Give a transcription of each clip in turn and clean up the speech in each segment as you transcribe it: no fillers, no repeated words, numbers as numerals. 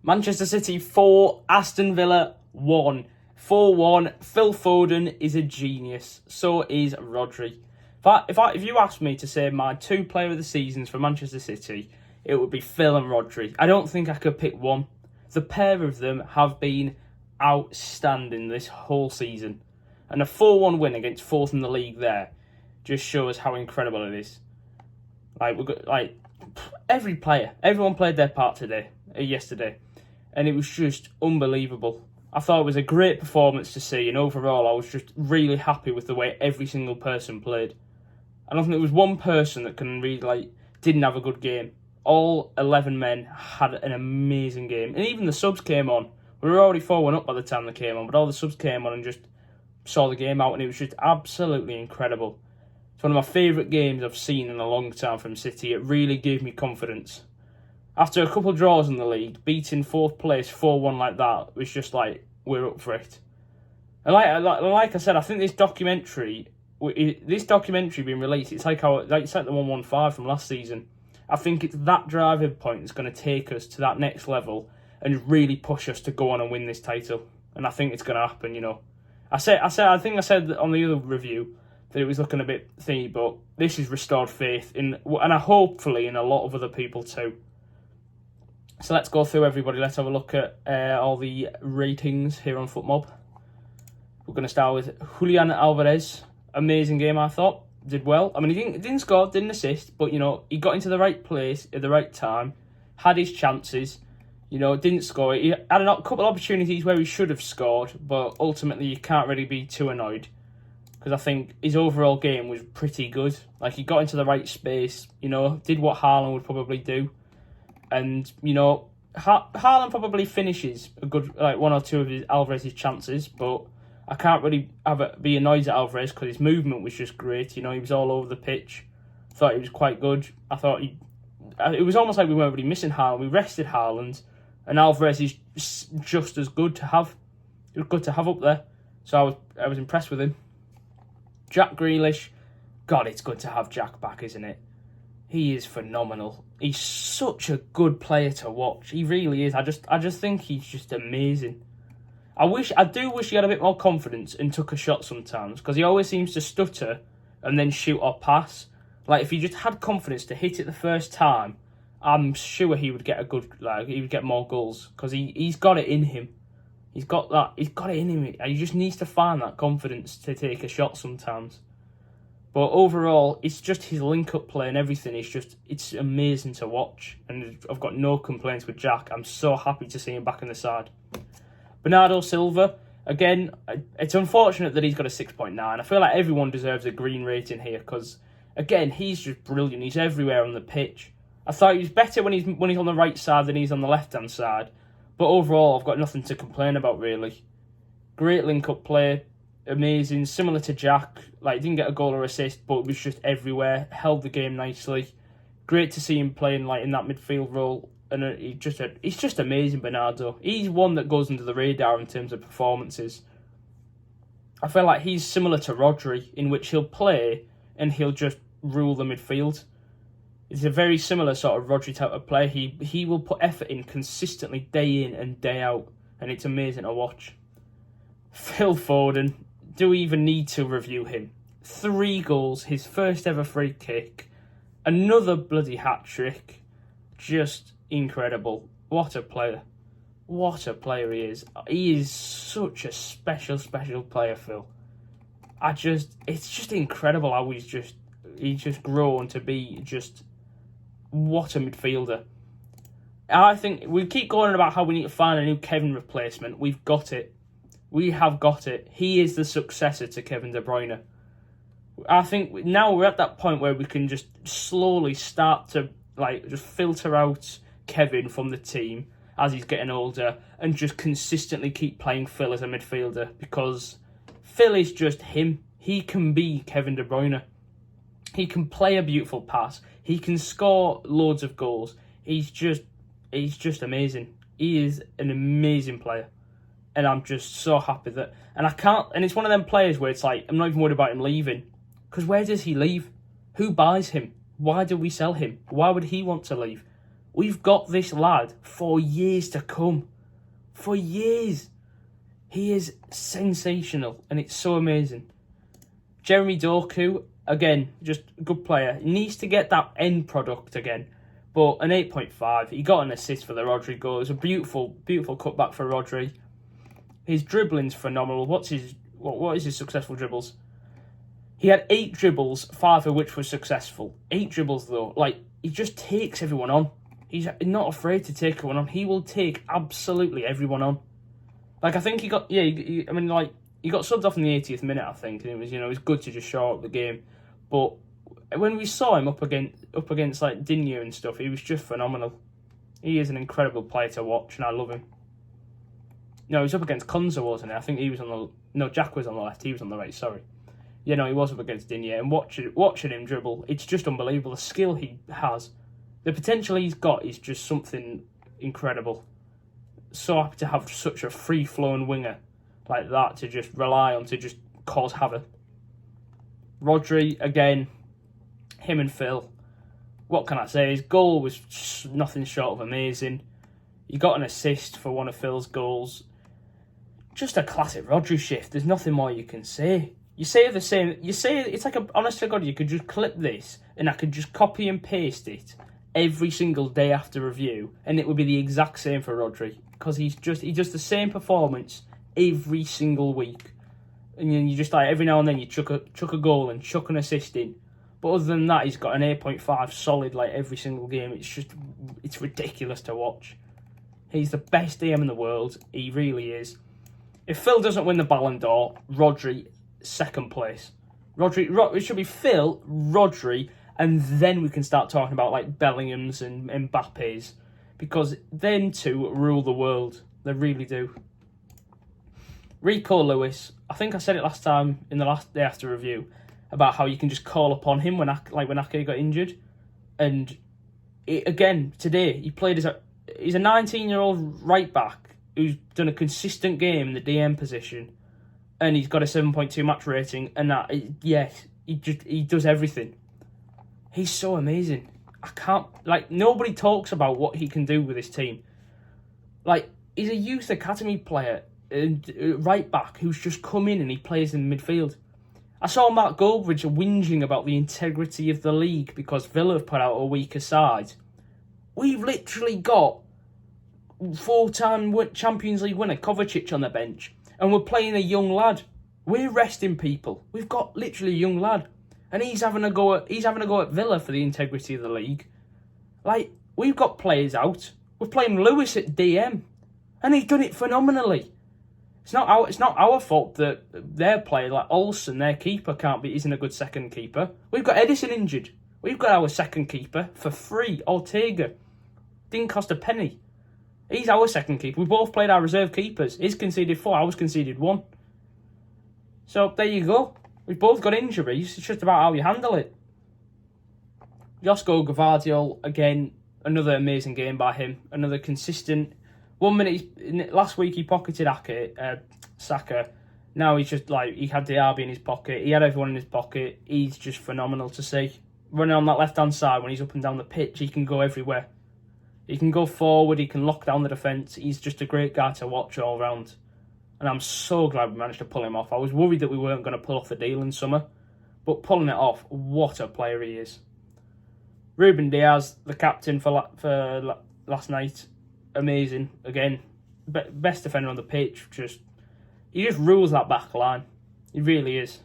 Manchester City 4, Aston Villa 1. 4-1. Phil Foden is a genius. So is Rodri. If you asked me to say my two player of the seasons for Manchester City, it would be Phil and Rodri. I don't think I could pick one. The pair of them have been outstanding this whole season. And a 4-1 win against fourth in the league there just shows how incredible it is. Everyone played their part yesterday, and it was just unbelievable. I thought it was a great performance to see, and overall I was just really happy with the way every single person played. I don't think there was one person that didn't have a good game. All 11 men had an amazing game, and even the subs came on. We were already 4-1 up by the time they came on, but all the subs came on and just saw the game out, and it was just absolutely incredible. It's one of my favourite games I've seen in a long time from City. It really gave me confidence. After a couple of draws in the league, beating fourth place 4-1 like that was just like, we're up for it. And like I said, I think this documentary being released, it's like the 115 from last season. I think it's that driving point that's going to take us to that next level and really push us to go on and win this title. And I think it's going to happen, you know. I think I said on the other review that it was looking a bit thingy, but this has restored faith and hopefully in a lot of other people too. So let's go through everybody. Let's have a look at all the ratings here on FootMob. We're going to start with Julian Alvarez. Amazing game, I thought. Did well. I mean, he didn't score, didn't assist, but, you know, he got into the right place at the right time, had his chances, you know, didn't score. He had a couple of opportunities where he should have scored, but ultimately you can't really be too annoyed because I think his overall game was pretty good. Like, he got into the right space, you know, did what Haaland would probably do. And, you know, Haaland probably finishes a good, one or two of Alvarez's chances, but I can't really be annoyed at Alvarez because his movement was just great. You know, he was all over the pitch. Thought he was quite good. I thought it was almost like we weren't really missing Haaland. We rested Haaland, and Alvarez is just as good to have. It was good to have up there. So I was impressed with him. Jack Grealish, God, it's good to have Jack back, isn't it? He is phenomenal. He's such a good player to watch. He really is. I just think he's just amazing. I do wish he had a bit more confidence and took a shot sometimes, because he always seems to stutter and then shoot or pass. Like, if he just had confidence to hit it the first time, I'm sure he would get he would get more goals, because he's got it in him. He's got it in him. He just needs to find that confidence to take a shot sometimes. But overall, it's just his link-up play and everything. It's amazing to watch. And I've got no complaints with Jack. I'm so happy to see him back in the side. Bernardo Silva, again, it's unfortunate that he's got a 6.9. I feel like everyone deserves a green rating here because, again, he's just brilliant. He's everywhere on the pitch. I thought he was better when he's on the right side than he's on the left-hand side. But overall, I've got nothing to complain about, really. Great link-up play. Amazing. Similar to Jack. Didn't get a goal or assist, but it was just everywhere. Held the game nicely. Great to see him playing in that midfield role. And he's just amazing, Bernardo. He's one that goes under the radar in terms of performances. I feel like he's similar to Rodri, in which he'll play and he'll just rule the midfield. It's a very similar sort of Rodri type of player. He will put effort in consistently day in and day out, and it's amazing to watch. Phil Foden, do we even need to review him? 3 goals, his first ever free kick, another bloody hat-trick. Just incredible. What a player. What a player he is. He is such a special, special player, Phil. It's just incredible how he's just grown to be just what a midfielder. I think we keep going about how we need to find a new Kevin replacement. We've got it. We have got it. He is the successor to Kevin De Bruyne. I think now we're at that point where we can just slowly start to just filter out Kevin from the team as he's getting older and just consistently keep playing Phil as a midfielder, because Phil is just him. He can be Kevin De Bruyne. He can play a beautiful pass. He can score loads of goals. He's just amazing. He is an amazing player. And I'm just so happy that... And it's one of them players where it's like, I'm not even worried about him leaving. Because where does he leave? Who buys him? Why do we sell him? Why would he want to leave? We've got this lad for years to come. For years. He is sensational, and it's so amazing. Jeremy Doku, again, just a good player. He needs to get that end product again. But an 8.5. He got an assist for the Rodri goal. It was a beautiful, beautiful cutback for Rodri. His dribbling's phenomenal. What is his successful dribbles? He had 8 dribbles, 5 of which were successful. 8 dribbles, though. Like, he just takes everyone on. He's not afraid to take everyone on. He will take absolutely everyone on. Like, I think he got... Yeah, he got subbed off in the 80th minute, I think. And it was good to just show up the game. But when we saw him up against like, Digne and stuff, he was just phenomenal. He is an incredible player to watch, and I love him. No, he was up against Konza, wasn't he? I think he was on the... No, Jack was on the left. He was on the right, sorry. Yeah, no, he was up against Digne. And watching him dribble, it's just unbelievable. The skill he has, the potential he's got is just something incredible. So happy to have such a free-flowing winger like that to just rely on to just cause havoc. Rodri, again, him and Phil. What can I say? His goal was nothing short of amazing. He got an assist for one of Phil's goals. Just a classic Rodri shift. There's nothing more you can say. You say the same. You say it's like honest to God, you could just clip this and I could just copy and paste it every single day after review, and it would be the exact same for Rodri because he does the same performance every single week, and then you just like every now and then you chuck a goal and chuck an assist in. But other than that, he's got an 8.5 solid like every single game. It's ridiculous to watch. He's the best DM in the world. He really is. If Phil doesn't win the Ballon d'Or, Rodri, second place. It should be Phil, Rodri, and then we can start talking about like Bellingham's and Mbappe's, because them two rule the world. They really do. Rico Lewis, I think I said it last time in the last day after review about how you can just call upon him when Ake got injured, and again today he played he's a 19-year-old right back who's done a consistent game in the DM position, and he's got a 7.2 match rating, and he does everything. He's so amazing. Nobody talks about what he can do with his team. Like, he's a youth academy player, right back, who's just come in and he plays in midfield. I saw Mark Goldbridge whinging about the integrity of the league because Villa have put out a weaker side. We've literally got 4-time Champions League winner Kovacic on the bench, and we're playing a young lad. We're resting people. We've got literally a young lad, and he's having a go at Villa for the integrity of the league. Like, we've got players out. We're playing Lewis at DM, and he's done it phenomenally. It's not our fault that their player, like Olsen, their keeper, isn't a good second keeper. We've got Edison injured. We've got our second keeper for free. Ortega didn't cost a penny. He's our second keeper. We both played our reserve keepers. He's conceded 4, ours conceded 1. So there you go. We've both got injuries. It's just about how you handle it. Josko Gvardiol, again, another amazing game by him. Another consistent. 1 minute, last week he pocketed Saka. Now he's just like, he had Diaby in his pocket. He had everyone in his pocket. He's just phenomenal to see. Running on that left-hand side when he's up and down the pitch, he can go everywhere. He can go forward, he can lock down the defence. He's just a great guy to watch all round. And I'm so glad we managed to pull him off. I was worried that we weren't going to pull off the deal in summer. But pulling it off, what a player he is. Ruben Diaz, the captain for last night, amazing. Again, best defender on the pitch. He just rules that back line. He really is.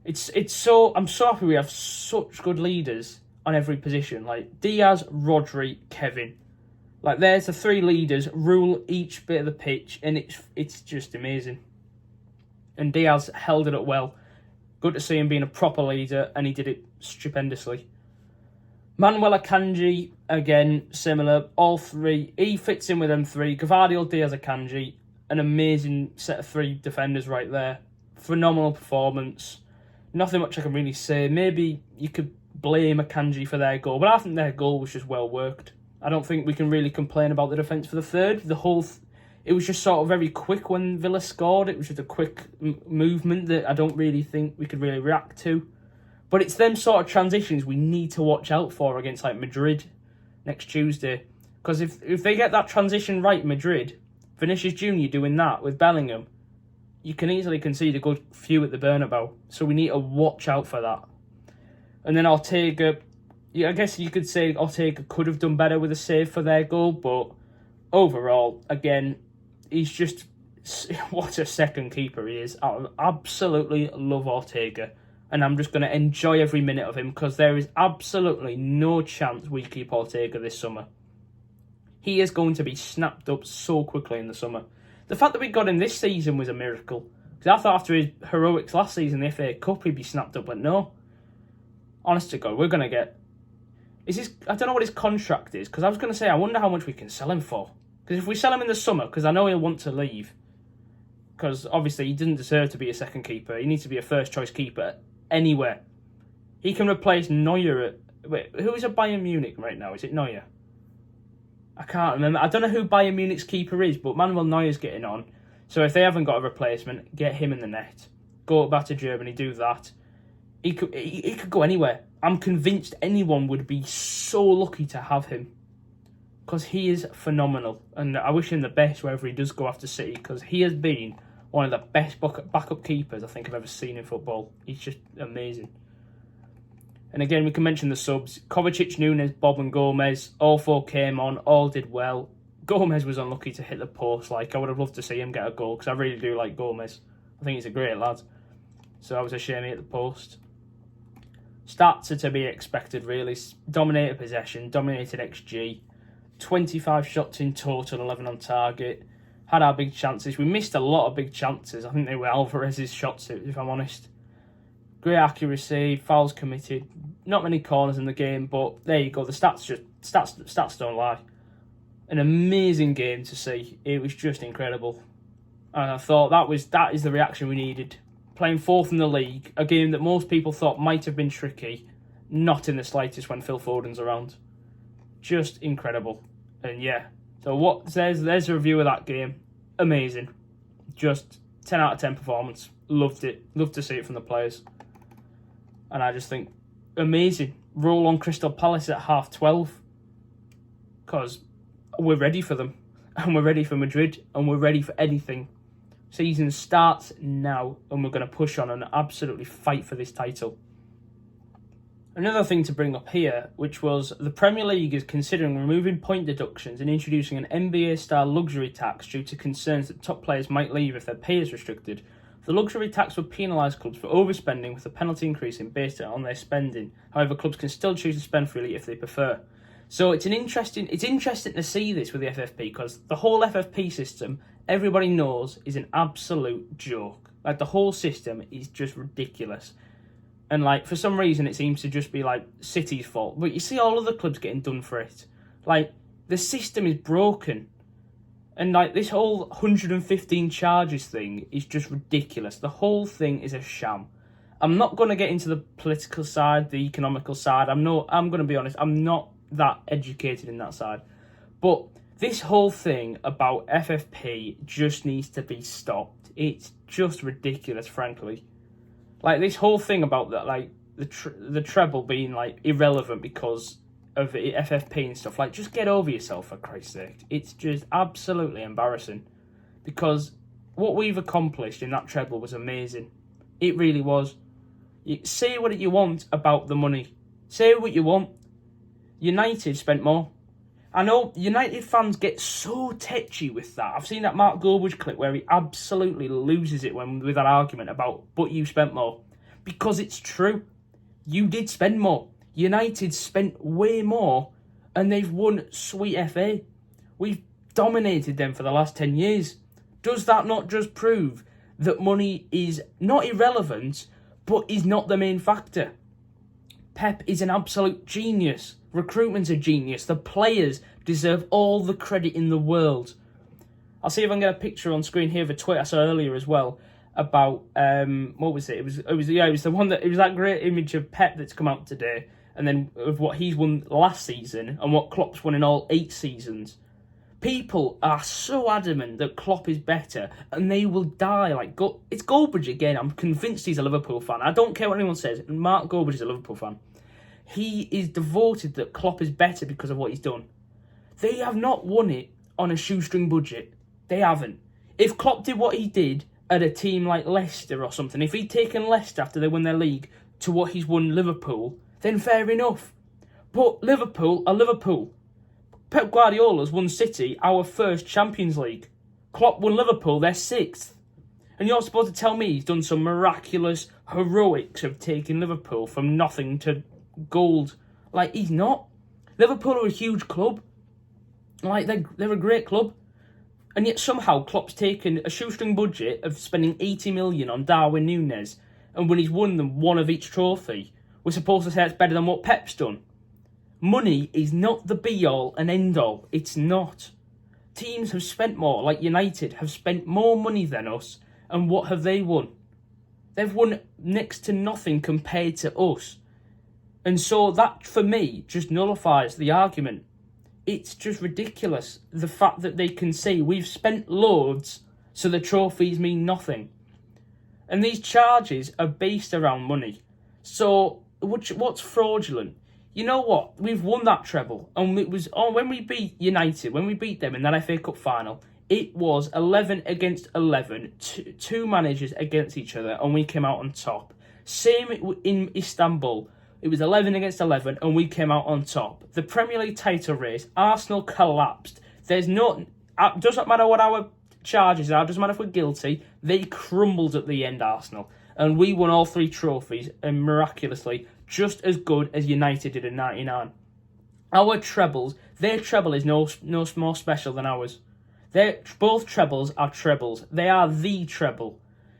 I'm so happy we have such good leaders on every position. Like Diaz, Rodri, Kevin. Like, there's the 3 leaders, rule each bit of the pitch, and it's just amazing. And Diaz held it up well. Good to see him being a proper leader, and he did it stupendously. Manuel Akanji, again, similar. All 3, he fits in with them 3. Gvardiol, Diaz, Akanji, an amazing set of 3 defenders right there. Phenomenal performance. Nothing much I can really say. Maybe you could blame Akanji for their goal, but I think their goal was just well worked. I don't think we can really complain about the defence for the third. It was just sort of very quick when Villa scored. It was just a quick movement that I don't really think we could really react to. But it's them sort of transitions we need to watch out for against like Madrid, next Tuesday. Because if they get that transition right in Madrid, Vinicius Jr. doing that with Bellingham, you can easily concede a good few at the Bernabeu. So we need to watch out for that. And then Ortega, I guess you could say Ortega could have done better with a save for their goal, but overall, again, he's just, what a second keeper he is. I absolutely love Ortega, and I'm just going to enjoy every minute of him because there is absolutely no chance we keep Ortega this summer. He is going to be snapped up so quickly in the summer. The fact that we got him this season was a miracle, because I thought after his heroics last season, the FA Cup, he'd be snapped up, but no. Honest to God, we're going to get... I don't know what his contract is, because I was going to say, I wonder how much we can sell him for. Because if we sell him in the summer, because I know he'll want to leave, because obviously he doesn't deserve to be a second keeper. He needs to be a first choice keeper anywhere. He can replace Neuer at... Wait, who is at Bayern Munich right now? Is it Neuer? I can't remember. I don't know who Bayern Munich's keeper is, but Manuel Neuer's getting on. So if they haven't got a replacement, get him in the net. Go back to Germany, do that. He could go anywhere. I'm convinced anyone would be so lucky to have him, because he is phenomenal, and I wish him the best wherever he does go after City, because he has been one of the best backup keepers I think I've ever seen in football. He's just amazing. And again, we can mention the subs. Kovacic, Nunes, Bob and Gomez, all four came on, all did well. Gomez was unlucky to hit the post. I would have loved to see him get a goal, because I really do like Gomez. I think he's a great lad. So I was ashamed he hit the post. Stats are to be expected, really. Dominated possession, dominated XG, 25 shots in total, 11 on target. Had our big chances. We missed a lot of big chances. I think they were Alvarez's shots, if I'm honest. Great accuracy, fouls committed. Not many corners in the game, but there you go. The stats don't lie. An amazing game to see. It was just incredible. And I thought that is the reaction we needed. Playing fourth in the league, a game that most people thought might have been tricky, not in the slightest when Phil Foden's around. Just incredible. And yeah, so there's a review of that game. Amazing. Just 10 out of 10 performance. Loved it. Loved to see it from the players. And I just think, amazing. Roll on Crystal Palace at 12:30. Because we're ready for them. And we're ready for Madrid. And we're ready for anything. Season starts now, and we're going to push on and absolutely fight for this title. Another thing to bring up here, which was the Premier League is considering removing point deductions and introducing an NBA-style luxury tax due to concerns that top players might leave if their pay is restricted. The luxury tax would penalise clubs for overspending, with the penalty increasing based on their spending. However, clubs can still choose to spend freely if they prefer. So it's interesting to see this with the FFP, because the whole FFP system, everybody knows, is an absolute joke. The whole system is just ridiculous. And for some reason it seems to just be City's fault. But you see all other clubs getting done for it. The system is broken. And this whole 115 charges thing is just ridiculous. The whole thing is a sham. I'm not going to get into the political side, the economical side. I'm going to be honest, I'm not that educated in that side. But this whole thing about FFP just needs to be stopped. It's just ridiculous, frankly. This whole thing about that, the treble being irrelevant because of FFP and stuff. Just get over yourself, for Christ's sake. It's just absolutely embarrassing, because what we've accomplished in that treble was amazing. It really was. Say what you want about the money. Say what you want. United spent more. I know United fans get so tetchy with that. I've seen that Mark Goldbridge clip where he absolutely loses it with that argument about, but you spent more. Because it's true. You did spend more. United spent way more, and they've won sweet FA. We've dominated them for the last 10 years. Does that not just prove that money is not irrelevant, but is not the main factor? Pep is an absolute genius. Recruitment's a genius. The players deserve all the credit in the world. I'll see if I can get a picture on screen here of a tweet I saw earlier as well about what was it? It was the one that, it was that great image of Pep that's come out today, and then of what he's won last season and what Klopp's won in all 8 seasons. People are so adamant that Klopp is better, and they will die. It's Goldbridge again. I'm convinced he's a Liverpool fan. I don't care what anyone says. Mark Goldbridge is a Liverpool fan. He is devoted that Klopp is better because of what he's done. They have not won it on a shoestring budget. They haven't. If Klopp did what he did at a team like Leicester or something, if he'd taken Leicester after they won their league to what he's won Liverpool, then fair enough. But Liverpool are Liverpool. Pep Guardiola's won City our first Champions League. Klopp won Liverpool their 6th. And you're supposed to tell me he's done some miraculous heroics of taking Liverpool from nothing to gold. Like, he's not. Liverpool are a huge club. Like, they're a great club. And yet somehow Klopp's taken a shoestring budget of spending 80 million on Darwin Núñez, and when he's won them one of each trophy, we're supposed to say it's better than what Pep's done. Money is not the be-all and end-all. It's not. Teams have spent more, like United, have spent more money than us, and what have they won? They've won next to nothing compared to us. And so that, for me, just nullifies the argument. It's just ridiculous, the fact that they can say we've spent loads, so the trophies mean nothing. And these charges are based around money. So what's fraudulent? You know what? We've won that treble, and it was when we beat United, when we beat them in that FA Cup final, it was 11 against 11, two managers against each other, and we came out on top. Same in Istanbul. It was 11 against 11, and we came out on top. The Premier League title race, Arsenal collapsed. Doesn't matter what our charges are, doesn't matter if we're guilty, they crumbled at the end, Arsenal. And we won all 3 trophies, and miraculously, just as good as United did in 99. Our trebles, their treble is no more special than ours. Both trebles are trebles. They are the treble.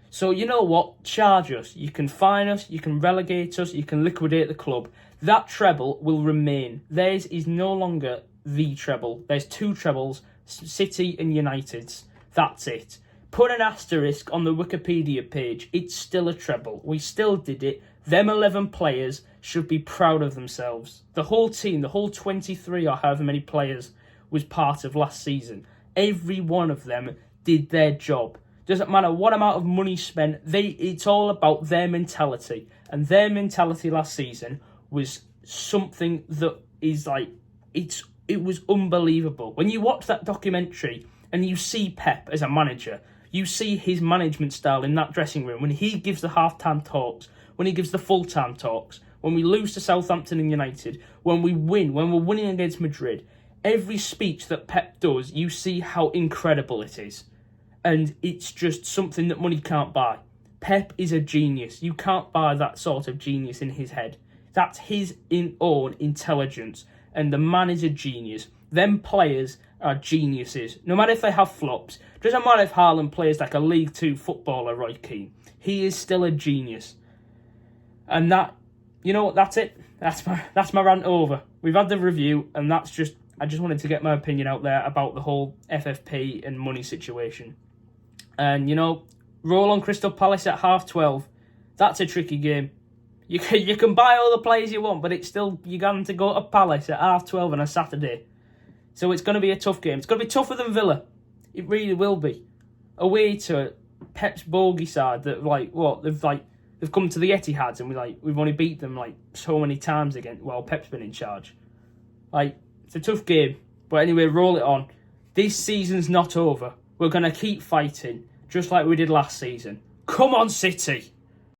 So you know what? Charge us. You can fine us, you can relegate us, you can liquidate the club. That treble will remain. Theirs is no longer the treble. There's 2 trebles, City and United's. That's it. Put an asterisk on the Wikipedia page. It's still a treble. We still did it. Them 11 players should be proud of themselves. The whole team, the whole 23 or however many players was part of last season. Every one of them did their job. Doesn't matter what amount of money spent, it's all about their mentality. And their mentality last season was something that is like, it was unbelievable. When you watch that documentary and you see Pep as a manager, you see his management style in that dressing room, when he gives the half-time talks, when he gives the full-time talks, when we lose to Southampton and United, when we win, when we're winning against Madrid, every speech that Pep does, you see how incredible it is. And it's just something that money can't buy. Pep is a genius. You can't buy that sort of genius in his head. That's his own intelligence. And the man is a genius. Them players are geniuses. No matter if they have flops. Doesn't matter if Haaland plays like a League 2 footballer, Roy Keane. He is still a genius. And that, you know what, that's it. That's my rant over. We've had the review, and I just wanted to get my opinion out there about the whole FFP and money situation. And, you know, roll on Crystal Palace at 12:30. That's a tricky game. You can buy all the players you want, but it's still, you're going to go to Palace at 12:30 on a Saturday. So it's going to be a tough game. It's going to be tougher than Villa. It really will be. Away to Pep's bogey side that, they've come to the Etihad and we've only beat them so many times again while Pep's been in charge. It's a tough game. But anyway, roll it on. This season's not over. We're going to keep fighting, just like we did last season. Come on, City!